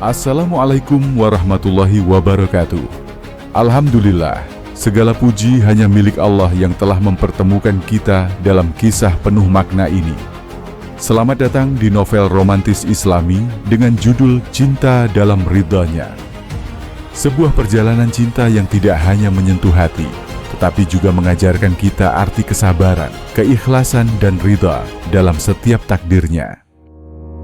Assalamualaikum warahmatullahi wabarakatuh. Alhamdulillah, segala puji hanya milik Allah yang telah mempertemukan kita dalam kisah penuh makna ini. Selamat datang di novel romantis Islami dengan judul Cinta dalam Ridhanya. Sebuah perjalanan cinta yang tidak hanya menyentuh hati, tetapi juga mengajarkan kita arti kesabaran, keikhlasan, dan ridha dalam setiap takdirnya.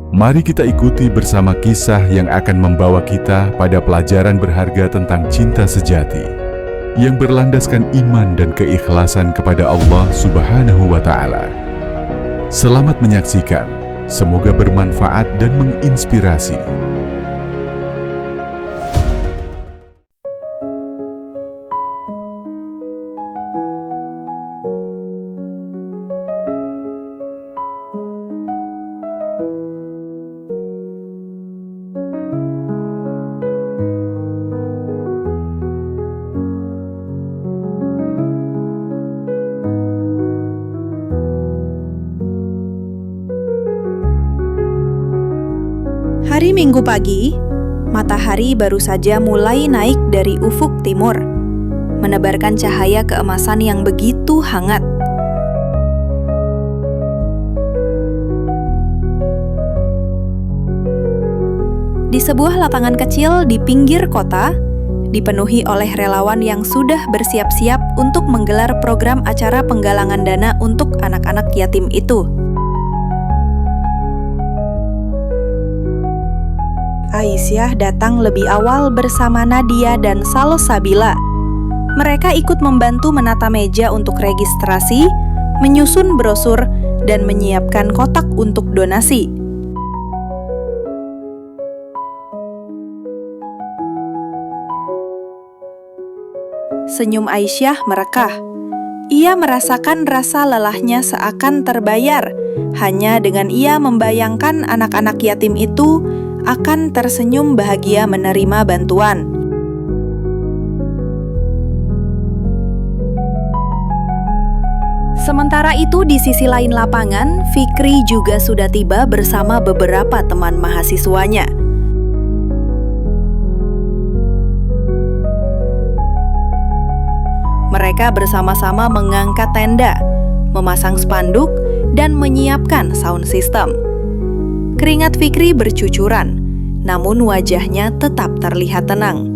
Mari kita ikuti bersama kisah yang akan membawa kita pada pelajaran berharga tentang cinta sejati, yang berlandaskan iman dan keikhlasan kepada Allah Subhanahu wa Ta'ala. Selamat menyaksikan, semoga bermanfaat dan menginspirasi. Hari Minggu pagi, matahari baru saja mulai naik dari ufuk timur, menebarkan cahaya keemasan yang begitu hangat. Di sebuah lapangan kecil di pinggir kota, dipenuhi oleh relawan yang sudah bersiap-siap untuk menggelar program acara penggalangan dana untuk anak-anak yatim itu. Aisyah datang lebih awal bersama Nadia dan Salosabila. Mereka ikut membantu menata meja untuk registrasi, menyusun brosur, dan menyiapkan kotak untuk donasi. Senyum Aisyah merekah. Ia merasakan rasa lelahnya seakan terbayar hanya dengan ia membayangkan anak-anak yatim itu akan tersenyum bahagia menerima bantuan. Sementara itu di sisi lain lapangan, Fikri juga sudah tiba bersama beberapa teman mahasiswanya. Mereka bersama-sama mengangkat tenda, memasang spanduk, dan menyiapkan sound system. Keringat Fikri bercucuran, namun wajahnya tetap terlihat tenang.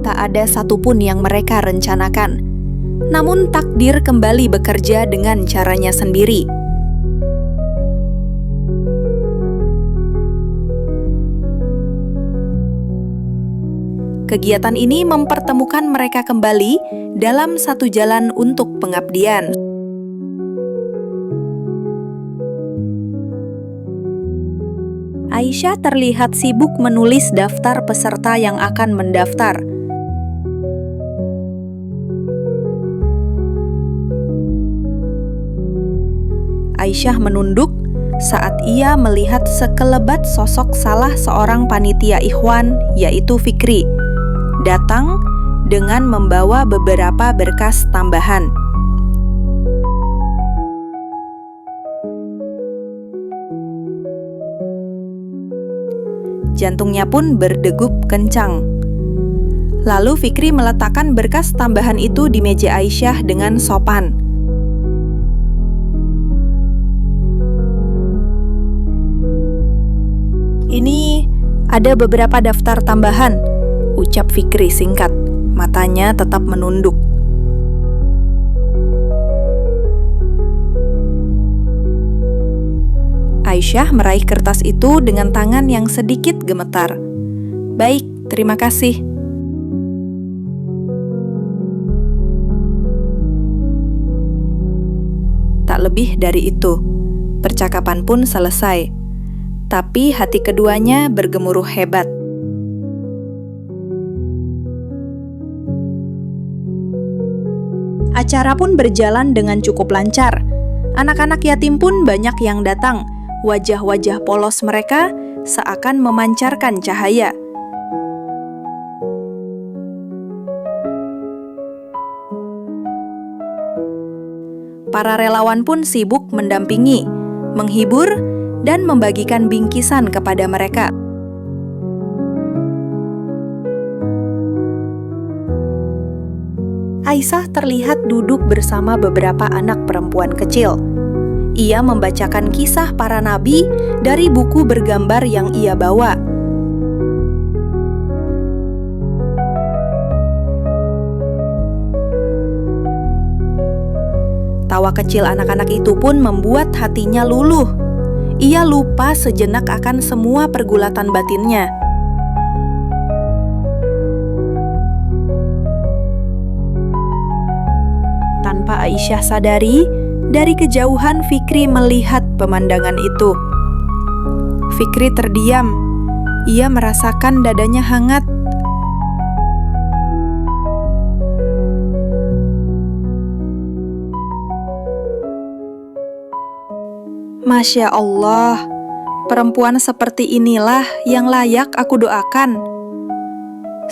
Tak ada satupun yang mereka rencanakan, namun takdir kembali bekerja dengan caranya sendiri. Kegiatan ini mempertemukan mereka kembali dalam satu jalan untuk pengabdian. Aisyah terlihat sibuk menulis daftar peserta yang akan mendaftar. Aisyah menunduk saat ia melihat sekelebat sosok salah seorang panitia ikhwan, yaitu Fikri, datang dengan membawa beberapa berkas tambahan. Jantungnya pun berdegup kencang. Lalu Fikri meletakkan berkas tambahan itu di meja Aisyah dengan sopan. "Ini ada beberapa daftar tambahan," ucap Fikri singkat. Matanya tetap menunduk. Aisyah meraih kertas itu dengan tangan yang sedikit gemetar. "Baik, terima kasih." Tak lebih dari itu, percakapan pun selesai. Tapi hati keduanya bergemuruh hebat. Acara pun berjalan dengan cukup lancar. Anak-anak yatim pun banyak yang datang. Wajah-wajah polos mereka seakan memancarkan cahaya. Para relawan pun sibuk mendampingi, menghibur, dan membagikan bingkisan kepada mereka. Aisyah terlihat duduk bersama beberapa anak perempuan kecil. Ia membacakan kisah para nabi dari buku bergambar yang ia bawa. Tawa kecil anak-anak itu pun membuat hatinya luluh. Ia lupa sejenak akan semua pergulatan batinnya. Tanpa Aisyah sadari, dari kejauhan Fikri melihat pemandangan itu. Fikri terdiam. Ia merasakan dadanya hangat. Masya Allah, perempuan seperti inilah yang layak aku doakan.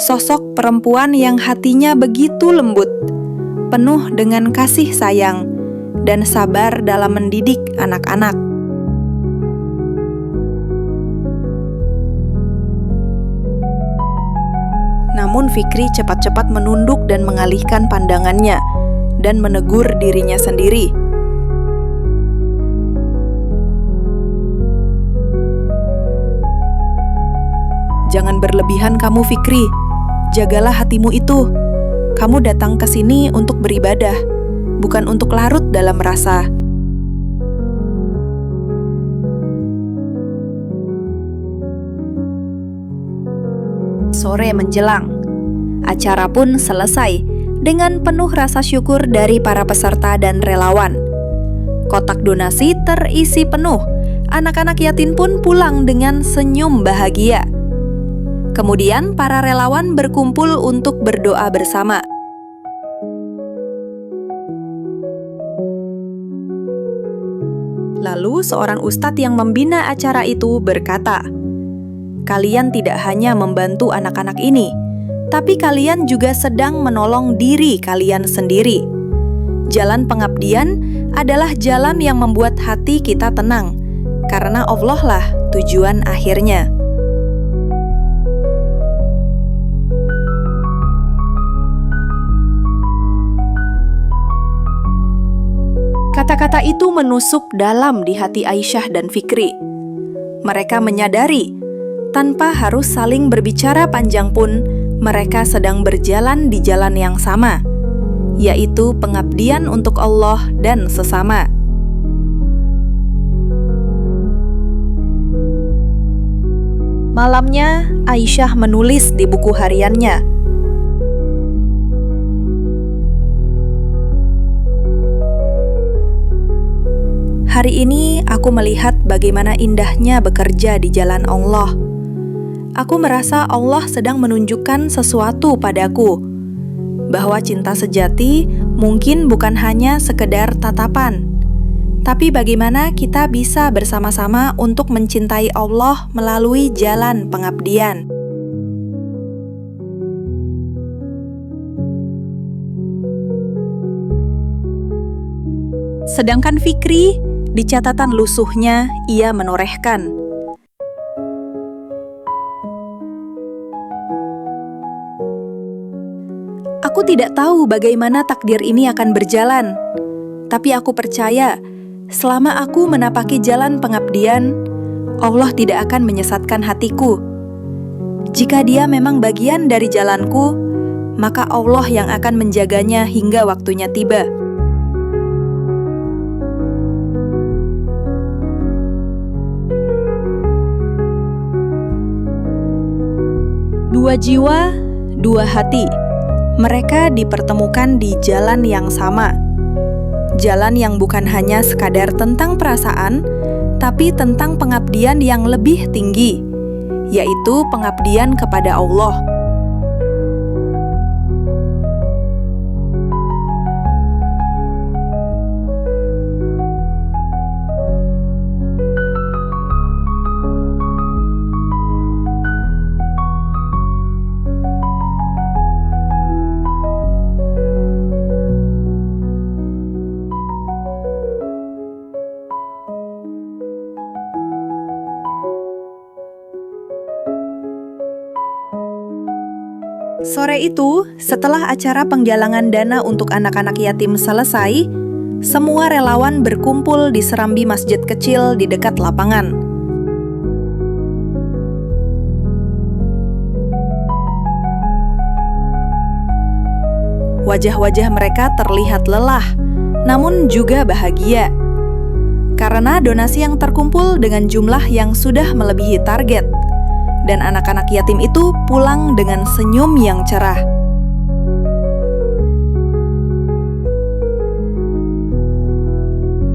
Sosok perempuan yang hatinya begitu lembut, penuh dengan kasih sayang, dan sabar dalam mendidik anak-anak. Namun Fikri cepat-cepat menunduk dan mengalihkan pandangannya, dan menegur dirinya sendiri. Jangan berlebihan kamu, Fikri. Jagalah hatimu itu. Kamu datang ke sini untuk beribadah, bukan untuk larut dalam rasa. Sore menjelang. Acara pun selesai dengan penuh rasa syukur dari para peserta dan relawan. Kotak donasi terisi penuh. Anak-anak yatim pun pulang dengan senyum bahagia. Kemudian para relawan berkumpul untuk berdoa bersama. Lalu seorang ustadz yang membina acara itu berkata, "Kalian tidak hanya membantu anak-anak ini, tapi kalian juga sedang menolong diri kalian sendiri. Jalan pengabdian adalah jalan yang membuat hati kita tenang, karena Allah lah tujuan akhirnya." Kata-kata itu menusuk dalam di hati Aisyah dan Fikri. Mereka menyadari, tanpa harus saling berbicara panjang pun, mereka sedang berjalan di jalan yang sama, yaitu pengabdian untuk Allah dan sesama. Malamnya, Aisyah menulis di buku hariannya, "Hari ini aku melihat bagaimana indahnya bekerja di jalan Allah. Aku merasa Allah sedang menunjukkan sesuatu padaku, bahwa cinta sejati mungkin bukan hanya sekedar tatapan, tapi bagaimana kita bisa bersama-sama untuk mencintai Allah melalui jalan pengabdian." Sedangkan Fikri, di catatan lusuhnya, ia menorehkan, "Aku tidak tahu bagaimana takdir ini akan berjalan, tapi aku percaya selama aku menapaki jalan pengabdian, Allah tidak akan menyesatkan hatiku. Jika Dia memang bagian dari jalanku, maka Allah yang akan menjaganya hingga waktunya tiba." Dua jiwa, dua hati. Mereka dipertemukan di jalan yang sama. Jalan yang bukan hanya sekadar tentang perasaan, tapi tentang pengabdian yang lebih tinggi, yaitu pengabdian kepada Allah. Sore itu, setelah acara penggalangan dana untuk anak-anak yatim selesai, semua relawan berkumpul di serambi masjid kecil di dekat lapangan. Wajah-wajah mereka terlihat lelah, namun juga bahagia. Karena donasi yang terkumpul dengan jumlah yang sudah melebihi target. Dan anak-anak yatim itu pulang dengan senyum yang cerah.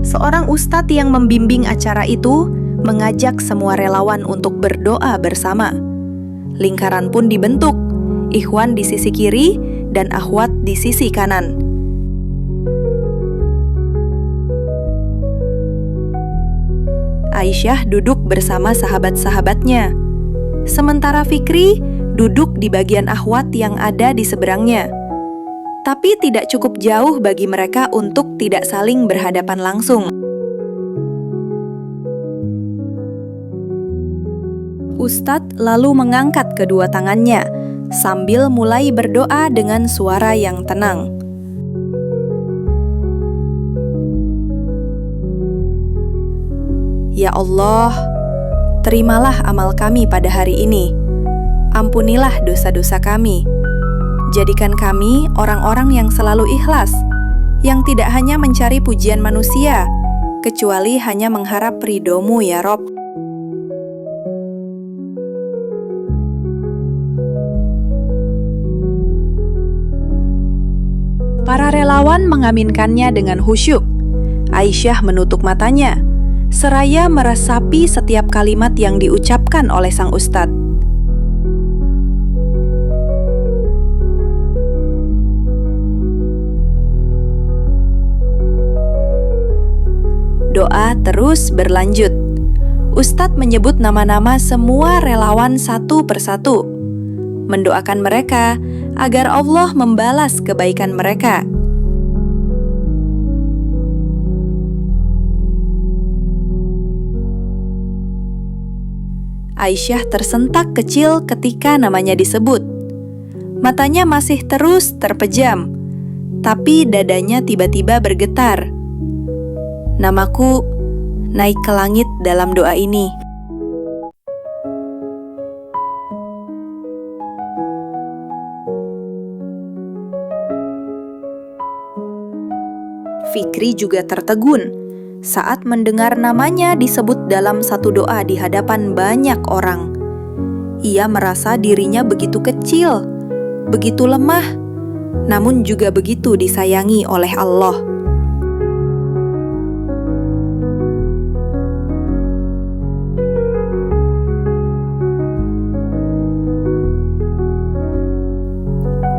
Seorang ustadz yang membimbing acara itu mengajak semua relawan untuk berdoa bersama. Lingkaran pun dibentuk, ikhwan di sisi kiri dan akhwat di sisi kanan. Aisyah duduk bersama sahabat-sahabatnya. Sementara Fikri duduk di bagian akhwat yang ada di seberangnya. Tapi tidak cukup jauh bagi mereka untuk tidak saling berhadapan langsung. Ustadz lalu mengangkat kedua tangannya sambil mulai berdoa dengan suara yang tenang. Ya Allah, terimalah amal kami pada hari ini. Ampunilah dosa-dosa kami. Jadikan kami orang-orang yang selalu ikhlas, yang tidak hanya mencari pujian manusia, kecuali hanya mengharap ridho-Mu ya Rob. Para relawan mengaminkannya dengan khusyuk. Aisyah menutup matanya, seraya meresapi setiap kalimat yang diucapkan oleh sang ustadz. Doa terus berlanjut. Ustadz menyebut nama-nama semua relawan satu persatu, mendoakan mereka agar Allah membalas kebaikan mereka. Aisyah tersentak kecil ketika namanya disebut. Matanya masih terus terpejam, tapi dadanya tiba-tiba bergetar. Namaku naik ke langit dalam doa ini. Fikri juga tertegun saat mendengar namanya disebut dalam satu doa di hadapan banyak orang. Ia merasa dirinya begitu kecil, begitu lemah, namun juga begitu disayangi oleh Allah.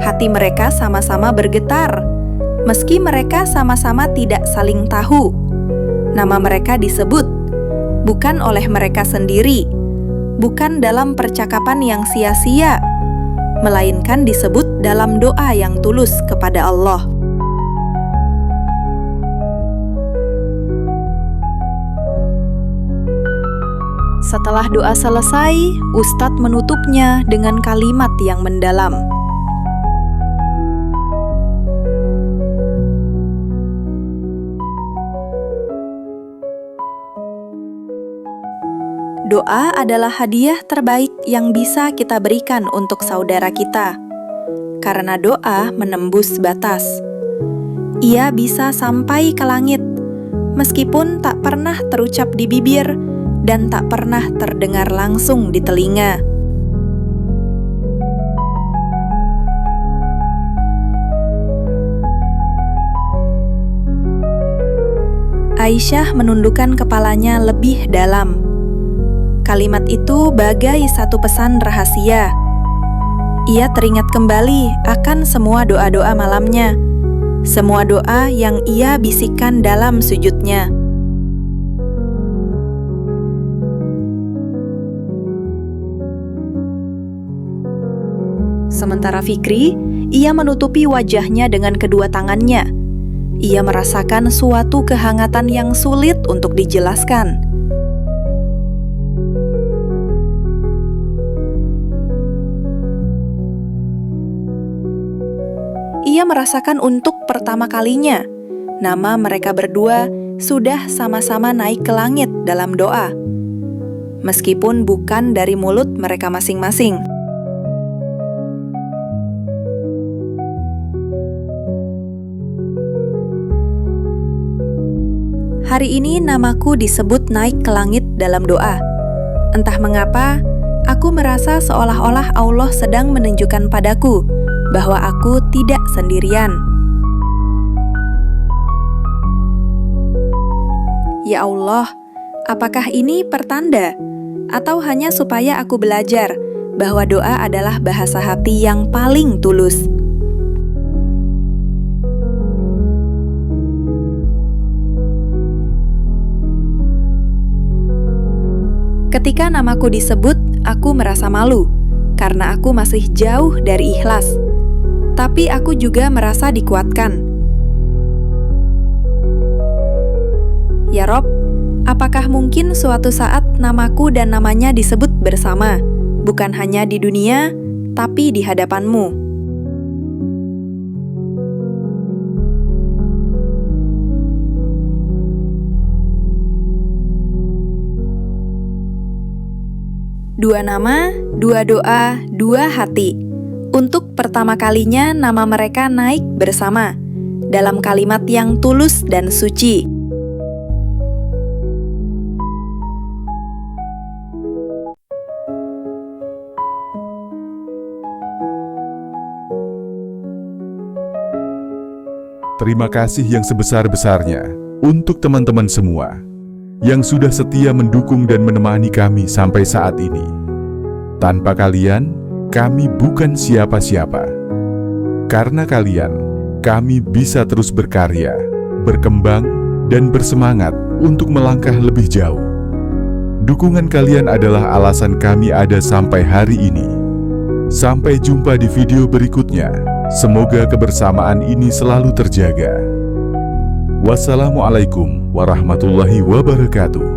Hati mereka sama-sama bergetar, meski mereka sama-sama tidak saling tahu. Nama mereka disebut, bukan oleh mereka sendiri, bukan dalam percakapan yang sia-sia, melainkan disebut dalam doa yang tulus kepada Allah. Setelah doa selesai, Ustadz menutupnya dengan kalimat yang mendalam. Doa adalah hadiah terbaik yang bisa kita berikan untuk saudara kita. Karena doa menembus batas. Ia bisa sampai ke langit, meskipun tak pernah terucap di bibir dan tak pernah terdengar langsung di telinga. Aisyah menundukkan kepalanya lebih dalam. Kalimat itu bagai satu pesan rahasia. Ia teringat kembali akan semua doa-doa malamnya, semua doa yang ia bisikkan dalam sujudnya. Sementara Fikri, ia menutupi wajahnya dengan kedua tangannya. Ia merasakan suatu kehangatan yang sulit untuk dijelaskan. ia merasakan untuk pertama kalinya nama mereka berdua sudah sama-sama naik ke langit dalam doa, meskipun bukan dari mulut mereka masing-masing. Hari ini namaku disebut naik ke langit dalam doa. Entah mengapa, aku merasa seolah-olah Allah sedang menunjukkan padaku bahwa aku tidak sendirian. Ya Allah, apakah ini pertanda atau hanya supaya aku belajar bahwa doa adalah bahasa hati yang paling tulus? Ketika namaku disebut, aku merasa malu karena aku masih jauh dari ikhlas. Tapi aku juga merasa dikuatkan. Ya Rob, apakah mungkin suatu saat namaku dan namanya disebut bersama, bukan hanya di dunia, tapi di hadapan-Mu? Dua nama, dua doa, dua hati. Untuk pertama kalinya nama mereka naik bersama dalam kalimat yang tulus dan suci. Terima kasih yang sebesar-besarnya untuk teman-teman semua yang sudah setia mendukung dan menemani kami sampai saat ini. Tanpa kalian, kami bukan siapa-siapa. Karena kalian, kami bisa terus berkarya, berkembang, dan bersemangat untuk melangkah lebih jauh. Dukungan kalian adalah alasan kami ada sampai hari ini. Sampai jumpa di video berikutnya. Semoga kebersamaan ini selalu terjaga. Wassalamualaikum warahmatullahi wabarakatuh.